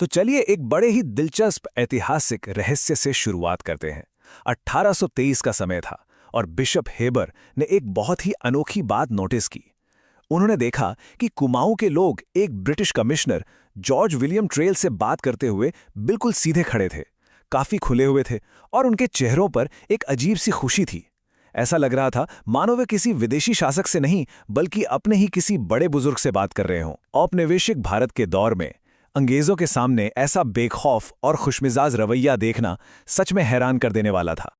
तो चलिए एक बड़े ही दिलचस्प ऐतिहासिक रहस्य से शुरुआत करते हैं। 1823 का समय था और बिशप हेबर ने एक बहुत ही अनोखी बात नोटिस की। उन्होंने देखा कि कुमाऊं के लोग एक British commissioner George William trail से बात करते हुए बिल्कुल सीधे खड़े थे, काफी खुले हुए थे और उनके चेहरों पर एक अजीब सी खुशी थी। ऐसा लग रहा था मानो वे किसी विदेशी शासक से नहीं बल्कि अपने ही किसी बड़े बुजुर्ग से बात कर रहे हों। औपनिवेशिक भारत के दौर में अंग्रेजों के सामने ऐसा बेखौफ और खुशमिजाज रवैया देखना सच में हैरान कर देने वाला था।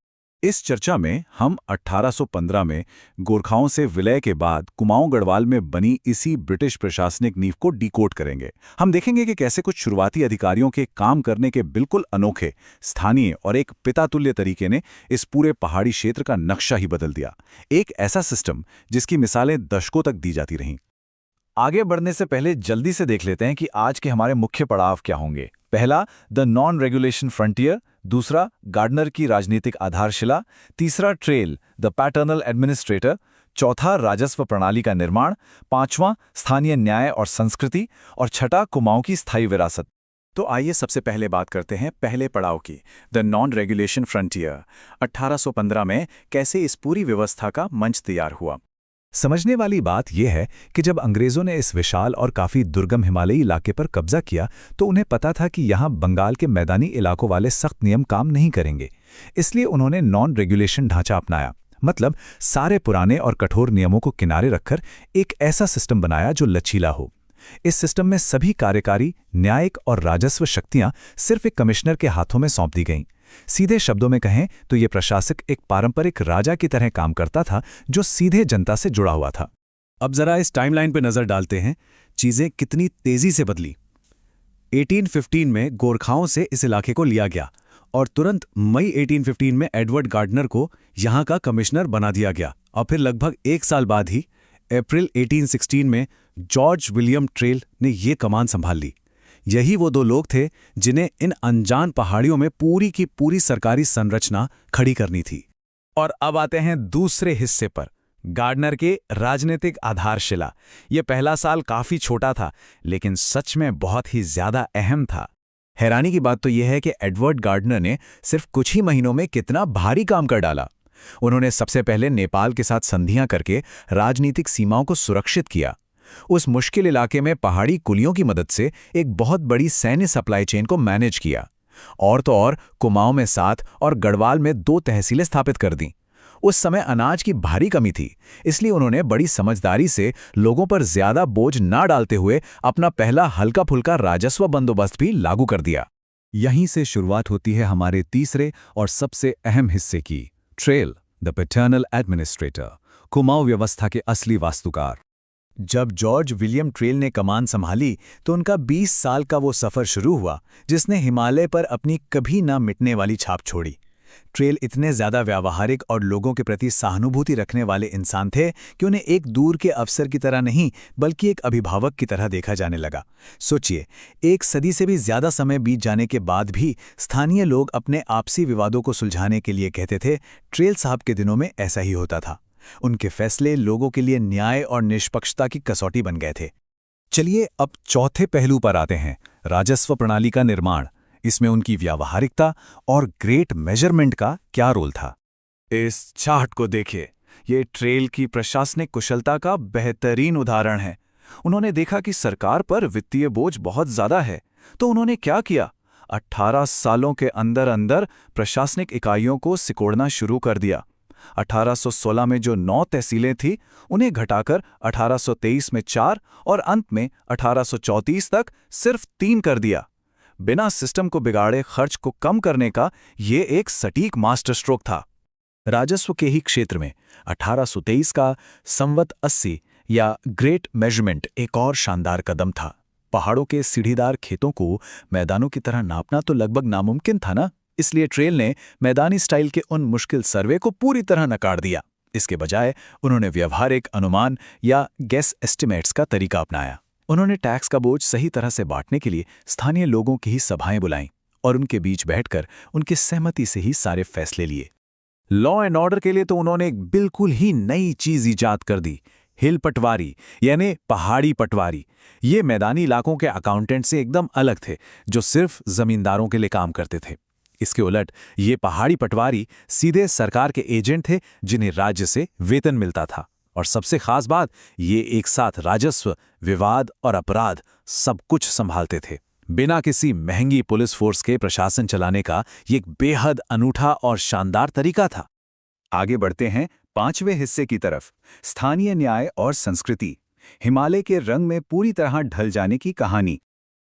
इस चर्चा में हम 1815 में गोरखाओं से विलय के बाद कुमाऊं गढ़वाल में बनी इसी ब्रिटिश प्रशासनिक नींव को डिकोड करेंगे। हम देखेंगे कि कैसे कुछ शुरुआती अधिकारियों के काम करने के बिल्कुल अनोखे, स्थानीय और एक पितातुल्य तरीके ने इस पूरे पहाड़ी क्षेत्र का नक्शा ही बदल दिया। एक ऐसा सिस्टम जिसकी मिसालें दशकों तक दी जाती रहीं। आगे बढ़ने से पहले जल्दी से देख लेते हैं कि आज के हमारे मुख्य पड़ाव क्या होंगे। पहला, द नॉन रेगुलेशन फ्रंटियर। दूसरा, गार्डनर की राजनीतिक आधारशिला। तीसरा, ट्रेल द पैटर्नल एडमिनिस्ट्रेटर। चौथा, राजस्व प्रणाली का निर्माण। पांचवां, स्थानीय न्याय और संस्कृति। और छठा, कुमाऊं की स्थायी विरासत। तो आइए सबसे पहले बात करते हैं पहले पड़ाव की, द नॉन रेगुलेशन फ्रंटियर। 1815 में कैसे इस पूरी व्यवस्था का मंच तैयार हुआ। समझने वाली बात यह है कि जब अंग्रेजों ने इस विशाल और काफी दुर्गम हिमालयी इलाके पर कब्जा किया तो उन्हें पता था कि यहाँ बंगाल के मैदानी इलाकों वाले सख्त नियम काम नहीं करेंगे। इसलिए उन्होंने नॉन रेगुलेशन ढांचा अपनाया, मतलब सारे पुराने और कठोर नियमों को किनारे रखकर एक ऐसा सिस्टम बनाया जो लचीला हो। इस सिस्टम में सभी कार्यकारी, न्यायिक और राजस्व शक्तियां सिर्फ एक कमिश्नर के हाथों में सौंप दी गईं। सीधे शब्दों में कहें तो ये प्रशासक एक पारंपरिक राजा की तरह काम करता था जो सीधे जनता से जुड़ा हुआ था। अब जरा इस टाइमलाइन पर नजर डालते हैं, चीजें कितनी तेजी से बदली। 1815 में गोरखाओं से इस इलाके को लिया गया और तुरंत मई 1815 में एडवर्ड गार्डनर को यहां का कमिश्नर बना दिया गया। और फिर लगभग एक साल बाद ही अप्रैल 1816 में जॉर्ज विलियम ट्रेल ने ये कमान संभाल ली। यही वो दो लोग थे जिन्हें इन अनजान पहाड़ियों में पूरी की पूरी सरकारी संरचना खड़ी करनी थी। और अब आते हैं दूसरे हिस्से पर, गार्डनर के राजनीतिक आधारशिला। यह पहला साल काफी छोटा था लेकिन सच में बहुत ही ज्यादा अहम था। हैरानी की बात तो यह है कि एडवर्ड गार्डनर ने सिर्फ कुछ ही महीनों में कितना भारी काम कर डाला। उन्होंने सबसे पहले नेपाल के साथ संधियां करके राजनीतिक सीमाओं को सुरक्षित किया। उस मुश्किल इलाके में पहाड़ी कुलियों की मदद से एक बहुत बड़ी सैन्य सप्लाई चेन को मैनेज किया। और तो और कुमाऊं में 7 और गढ़वाल में 2 तहसीलें स्थापित कर दी। उस समय अनाज की भारी कमी थी, इसलिए उन्होंने बड़ी समझदारी से लोगों पर ज्यादा बोझ ना डालते हुए अपना पहला हल्का फुल्का राजस्व बंदोबस्त भी लागू कर दिया। यहीं से शुरुआत होती है हमारे तीसरे और सबसे अहम हिस्से की, trail the paternal administrator, Kumaon व्यवस्था के असली वास्तुकार। जब जॉर्ज विलियम ट्रेल ने कमान संभाली तो उनका 20 साल का वो सफर शुरू हुआ जिसने हिमालय पर अपनी कभी ना मिटने वाली छाप छोड़ी। ट्रेल इतने ज्यादा व्यावहारिक और लोगों के प्रति सहानुभूति रखने वाले इंसान थे कि उन्हें एक दूर के अफसर की तरह नहीं बल्कि एक अभिभावक की तरह देखा जाने लगा। सोचिए, एक सदी से भी ज्यादा समय बीत जाने के बाद भी स्थानीय लोग अपने आपसी विवादों को सुलझाने के लिए कहते थे। ट्रेल साहब के दिनों में ऐसा ही होता था। उनके फैसले लोगों के लिए न्याय और निष्पक्षता की कसौटी बन गए थे। चलिए अब चौथे पहलू पर आते हैं, राजस्व प्रणाली का निर्माण। इसमें उनकी व्यावहारिकता और ग्रेट मेजरमेंट का क्या रोल था। इस चार्ट को देखिए, ये ट्रेल की प्रशासनिक कुशलता का बेहतरीन उदाहरण है। उन्होंने देखा कि सरकार पर वित्तीय बोझ बहुत ज्यादा है, तो उन्होंने क्या किया, 18 सालों के अंदर अंदर प्रशासनिक इकाइयों को सिकोड़ना शुरू कर दिया। 1816 में जो 9 तहसीलें थी उन्हें घटाकर 1823 में 4 और अंत में 1834 तक सिर्फ 3 कर दिया। बिना सिस्टम को बिगाड़े खर्च को कम करने का ये एक सटीक मास्टर स्ट्रोक था। राजस्व के ही क्षेत्र में 1823 का संवत 80 या ग्रेट मेजरमेंट एक और शानदार कदम था। पहाड़ों के सीढ़ीदार खेतों को मैदानों की तरह नापना तो लगभग नामुमकिन था ना, इसलिए ट्रेल ने मैदानी स्टाइल के उन मुश्किल सर्वे को पूरी तरह नकार दिया। इसके बजाय उन्होंने व्यवहारिक अनुमान या गेस एस्टिमेट्स का तरीका अपनाया। उन्होंने टैक्स का बोझ सही तरह से बांटने के लिए स्थानीय लोगों की ही सभाएं बुलाईं और उनके बीच बैठकर उनकी सहमति से ही सारे फैसले लिए। लॉ एंड ऑर्डर के लिए तो उन्होंने एक बिल्कुल ही नई चीज इजाद कर दी, हिल पटवारी यानी पहाड़ी पटवारी। ये मैदानी इलाकों के अकाउंटेंट से एकदम अलग थे, जो सिर्फ जमींदारों के लिए काम करते थे। इसके उलट ये पहाड़ी पटवारी सीधे सरकार के एजेंट थे, जिन्हें राज्य से वेतन मिलता था। और सबसे खास बात, ये एक साथ राजस्व, विवाद और अपराध सब कुछ संभालते थे। बिना किसी महंगी पुलिस फोर्स के प्रशासन चलाने का ये एक बेहद अनूठा और शानदार तरीका था। आगे बढ़ते हैं 5वें हिस्से की तरफ, स्थानीय न्याय और संस्कृति। हिमालय के रंग में पूरी तरह ढल जाने की कहानी।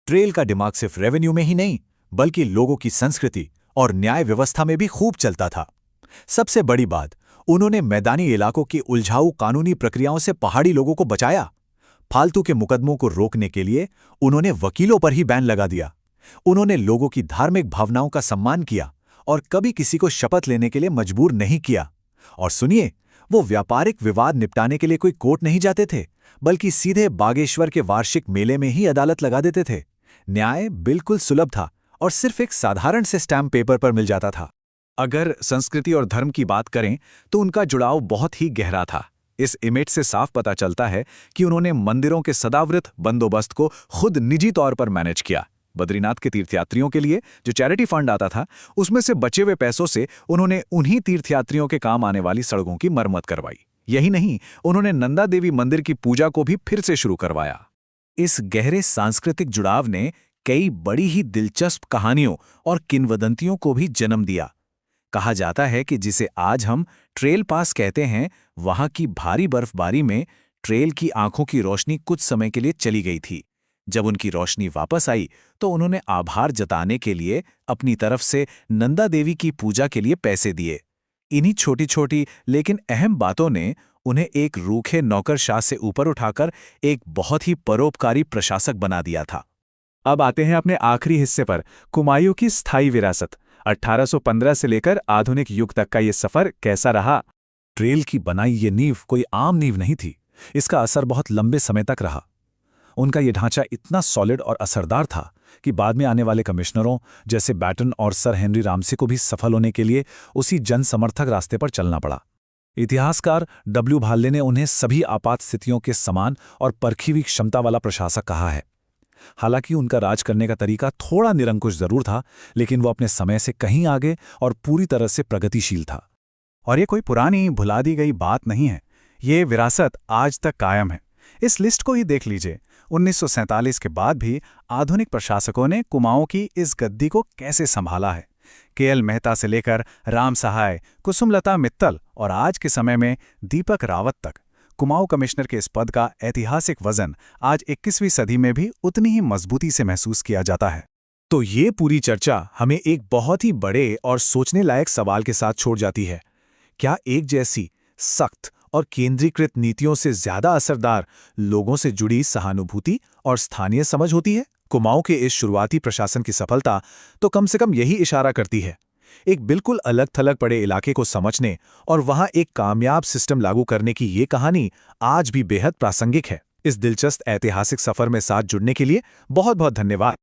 ट्रेल का दिमाग सिर्फ रेवेन्यू में ही नहीं, बल्कि लोगों की संस्कृति और न्याय व्यवस्था में भी खूब चलता था। सबसे बड़ी बात, उन्होंने मैदानी इलाकों की उलझाऊ कानूनी प्रक्रियाओं से पहाड़ी लोगों को बचाया। फालतू के मुकदमों को रोकने के लिए उन्होंने वकीलों पर ही बैन लगा दिया। उन्होंने लोगों की धार्मिक भावनाओं का सम्मान किया और कभी किसी को शपथ लेने के लिए मजबूर नहीं किया। और सुनिए, वो व्यापारिक विवाद निपटाने के लिए कोई कोर्ट नहीं जाते थे, बल्कि सीधे बागेश्वर के वार्षिक मेले में ही अदालत लगा देते थे। न्याय बिल्कुल सुलभ था और सिर्फ एक साधारण से स्टैम्प पेपर पर मिल जाता था। अगर संस्कृति और धर्म की बात करें तो उनका जुड़ाव बहुत ही गहरा था। इस इमेज से साफ पता चलता है कि उन्होंने मंदिरों के सदाव्रत बंदोबस्त को खुद निजी तौर पर मैनेज किया। बद्रीनाथ के तीर्थयात्रियों के लिए जो चैरिटी फंड आता था, उसमें से बचे हुए पैसों से उन्होंने उन्हीं तीर्थयात्रियों के काम आने वाली सड़कों की मरम्मत करवाई। यही नहीं, उन्होंने नंदा देवी मंदिर की पूजा को भी फिर से शुरू करवाया। इस गहरे सांस्कृतिक जुड़ाव ने कई बड़ी ही दिलचस्प कहानियों और किंवदंतियों को भी जन्म दिया। कहा जाता है कि जिसे आज हम ट्रेल पास कहते हैं, वहां की भारी बर्फबारी में ट्रेल की आंखों की रोशनी कुछ समय के लिए चली गई थी। जब उनकी रोशनी वापस आई तो उन्होंने आभार जताने के लिए अपनी तरफ से नंदा देवी की पूजा के लिए पैसे दिए। इन्हीं छोटी छोटी लेकिन अहम बातों ने उन्हें एक रूखे नौकरशाह से ऊपर उठाकर एक बहुत ही परोपकारी प्रशासक बना दिया था। अब आते हैं अपने आखिरी हिस्से पर, कुमायूं की स्थायी विरासत। 1815 से लेकर आधुनिक युग तक का ये सफर कैसा रहा? ट्रेल की बनाई ये नींव कोई आम नींव नहीं थी। इसका असर बहुत लंबे समय तक रहा। उनका ये ढांचा इतना सॉलिड और असरदार था कि बाद में आने वाले कमिश्नरों जैसे बैटन और सर हेनरी रामसे को भी सफल होने के लिए उसी जनसमर्थक रास्ते पर चलना पड़ा। इतिहासकार डब्ल्यू भाल्ले ने उन्हें सभी आपात स्थितियों के समान और परखी हुई क्षमता वाला प्रशासक कहा है। हालांकि उनका राज करने का तरीका थोड़ा निरंकुश जरूर था, लेकिन वो अपने समय से कहीं आगे और पूरी तरह से प्रगतिशील था। और ये कोई पुरानी भुला दी गई बात नहीं है, ये विरासत आज तक कायम है। इस लिस्ट को ही देख लीजिए। 1947 के बाद भी आधुनिक प्रशासकों ने कुमाऊं की इस गद्दी को कैसे संभाला है। केएल मेहता से लेकर राम सहाय, कुसुमलता मित्तल और आज के समय में दीपक रावत तक, कुमाऊं कमिश्नर के इस पद का ऐतिहासिक वजन आज 21वीं सदी में भी उतनी ही मजबूती से महसूस किया जाता है। तो ये पूरी चर्चा हमें एक बहुत ही बड़े और सोचने लायक सवाल के साथ छोड़ जाती है। क्या एक जैसी सख्त और केंद्रीकृत नीतियों से ज्यादा असरदार लोगों से जुड़ी सहानुभूति और स्थानीय समझ होती है? कुमाऊं के इस शुरुआती प्रशासन की सफलता तो कम से कम यही इशारा करती है। एक बिल्कुल अलग थलग पड़े इलाके को समझने और वहां एक कामयाब सिस्टम लागू करने की ये कहानी आज भी बेहद प्रासंगिक है। इस दिलचस्प ऐतिहासिक सफर में साथ जुड़ने के लिए बहुत बहुत धन्यवाद।